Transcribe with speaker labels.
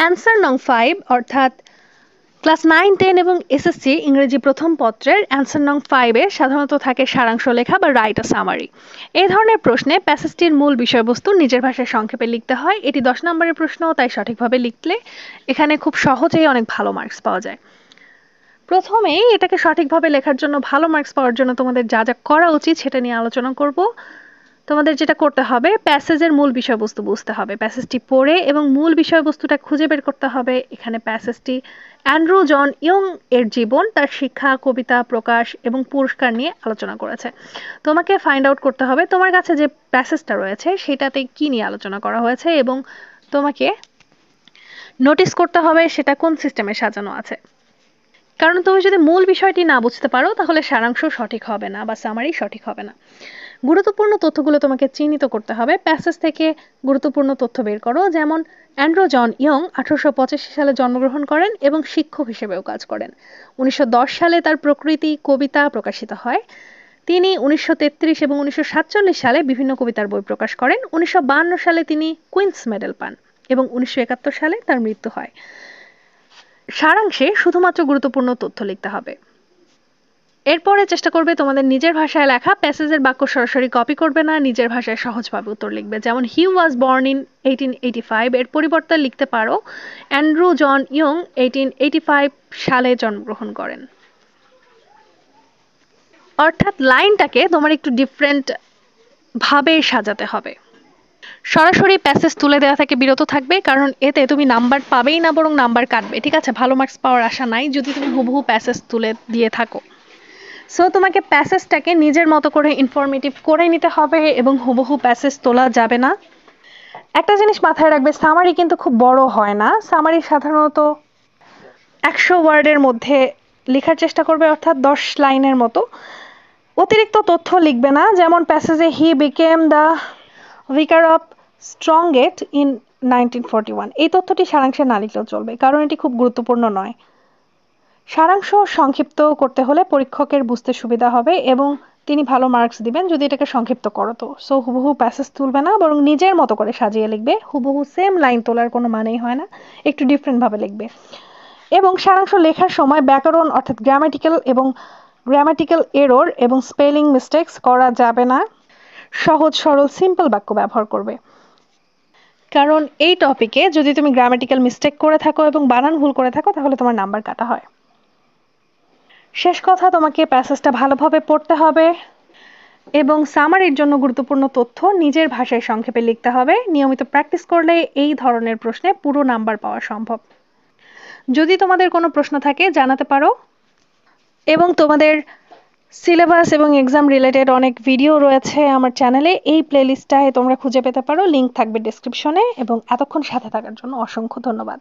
Speaker 1: Answer নং 5 অর্থাৎ class 9, 10 এবং এসএসসি ইংরেজি প্রথম পত্রের অ্যান্সার নং 5-এ সাধারণত থাকে সারাংশ লেখা বা রাইট আ সামারি। এই ধরনের প্রশ্নে প্যাসেজটির মূল বিষয়বস্তু নিজের ভাষায় সংক্ষেপে লিখতে হয়। এটি 10 নম্বরের প্রশ্ন, তাই সঠিকভাবে লিখলে এখানে খুব সহজেই অনেক ভালো মার্কস পাওয়া যায়। প্রথমেই এটাকে সঠিকভাবে লেখার জন্য ভালো মার্কস পাওয়ার জন্য তোমাদের যা যা করা উচিত সেটা নিয়ে আলোচনা করব। তোমাদের যেটা করতে হবে, প্যাসেজের মূল বিষয়বস্তু বুঝতে হবে, প্যাসেজটি পড়ে এবং মূল বিষয়বস্তুটা খুঁজে বের করতে হবে। এখানে প্যাসেজটি অ্যান্ড্রু জন ইয়ং এর জীবন, তার শিক্ষা, কবিতা, প্রকাশ এবং পুরস্কার নিয়ে আলোচনা করেছে। তোমাকে ফাইন্ড আউট করতে হবে তোমার কাছে যে প্যাসেজটা রয়েছে সেটাতে কি নিয়ে আলোচনা করা হয়েছে এবং তোমাকে নোটিস করতে হবে সেটা কোন সিস্টেমে সাজানো আছে। কারণ তুমি যদি মূল বিষয়টি না বুঝতে পারো তাহলে সারাংশ সঠিক হবে না বা সামারি সঠিক হবে না। গুরুত্বপূর্ণ তথ্যগুলো তোমাকে চিহ্নিত করতে হবে। প্যাসেজ থেকে গুরুত্বপূর্ণ তথ্য বের করো, যেমন অ্যান্ড্রু জন ইয়ং 1885 সালে জন্মগ্রহণ করেন এবং শিক্ষক হিসেবেও কাজ করেন। 1910 সালে তার প্রকৃতি কবিতা প্রকাশিত হয়। তিনি 1933 এবং 1947 সালে বিভিন্ন কবিতার বই প্রকাশ করেন। 1952 সালে তিনি কুইন্স মেডেল পান এবং 1971 সালে তার মৃত্যু হয়। সারাংশে শুধুমাত্র গুরুত্বপূর্ণ তথ্য লিখতে হবে। এরপরে চেষ্টা করবে তোমাদের নিজের ভাষায় লেখা প্যাসেজের বাক্য সরাসরি কপি করবে না, নিজের ভাষায় সহজভাবে উত্তর লিখবে। যেমন হি ওয়াজ বর্ন ইন 1885 এর পরিবর্তে লিখতে পারো অ্যান্ড্রু জন ইয়ং 1885 সালে জন্মগ্রহণ করেন। অর্থাৎ লাইনটাকে তোমার একটু ডিফারেন্ট ভাবে সাজাতে হবে। সরাসরি প্যাসেজ তুলে দেওয়া থেকে বিরত থাকবে, কারণ এতে তুমি নাম্বার পাবেই না, বরং নাম্বার কাটবে। ঠিক আছে, ভালো মার্কস পাওয়ার আশা নাই যদি তুমি হুবহু প্যাসেজ তুলে দিয়ে থাকো। সো তোমাকে প্যাসেজটাকে নিজের মতো করে ইনফরমেটিভ করে নিতে হবে এবং হুবহু প্যাসেজ তোলা যাবে না। একটা জিনিস মাথায় রাখবে, সামারি কিন্তু খুব বড় হয় না। সামারি সাধারণত 100 ওয়ার্ডের মধ্যে লেখার চেষ্টা করবে, অর্থাৎ 10 লাইনের মতো। অতিরিক্ত তথ্য লিখবে না, যেমন প্যাসেজে he became the vicar of Strongate in 1941, এই তথ্যটি সারাংশে না লিখলেও চলবে, কারণ এটি খুব গুরুত্বপূর্ণ নয়। সারাংশ সংক্ষিপ্ত করতে হলে পরীক্ষকের বুঝতে সুবিধা হবে এবং তিনি ভালো মার্কস দিবেন যদি এটাকে সংক্ষিপ্ত করো। তো সো হুবহু প্যাসেজ তুলবে না, বরং নিজের মতো করে সাজিয়ে লিখবে। হুবহু সেম লাইন তোলার কোনো মানেই হয় না, একটু ডিফারেন্টভাবে লিখবে। এবং সারাংশ লেখার সময় ব্যাকরণ অর্থাৎ গ্রামাটিক্যাল এরর এবং স্পেলিং মিস্টেকস করা যাবে না। সহজ সরল সিম্পল বাক্য ব্যবহার করবে, কারণ এই টপিকে যদি তুমি গ্রামাটিক্যাল মিস্টেক করে থাকো এবং বানান ভুল করে থাকো তাহলে তোমার নাম্বার কাটা হয়। শেষ কথা, তোমাকে প্যাসেজটা ভালোভাবে পড়তে হবে এবং সামারির জন্য গুরুত্বপূর্ণ তথ্য নিজের ভাষায় সংক্ষেপে লিখতে হবে। নিয়মিত প্র্যাকটিস করলে এই ধরনের প্রশ্নে পুরো নাম্বার পাওয়া সম্ভব। যদি তোমাদের কোনো প্রশ্ন থাকে জানাতে পারো, এবং তোমাদের সিলেবাস এবং এক্সাম রিলেটেড অনেক ভিডিও রয়েছে আমার চ্যানেলে, এই প্লেলিস্টটায় তোমরা খুঁজে পেতে পারো, লিঙ্ক থাকবে ডেসক্রিপশনে। এবং এতক্ষণ সাথে থাকার জন্য অসংখ্য ধন্যবাদ।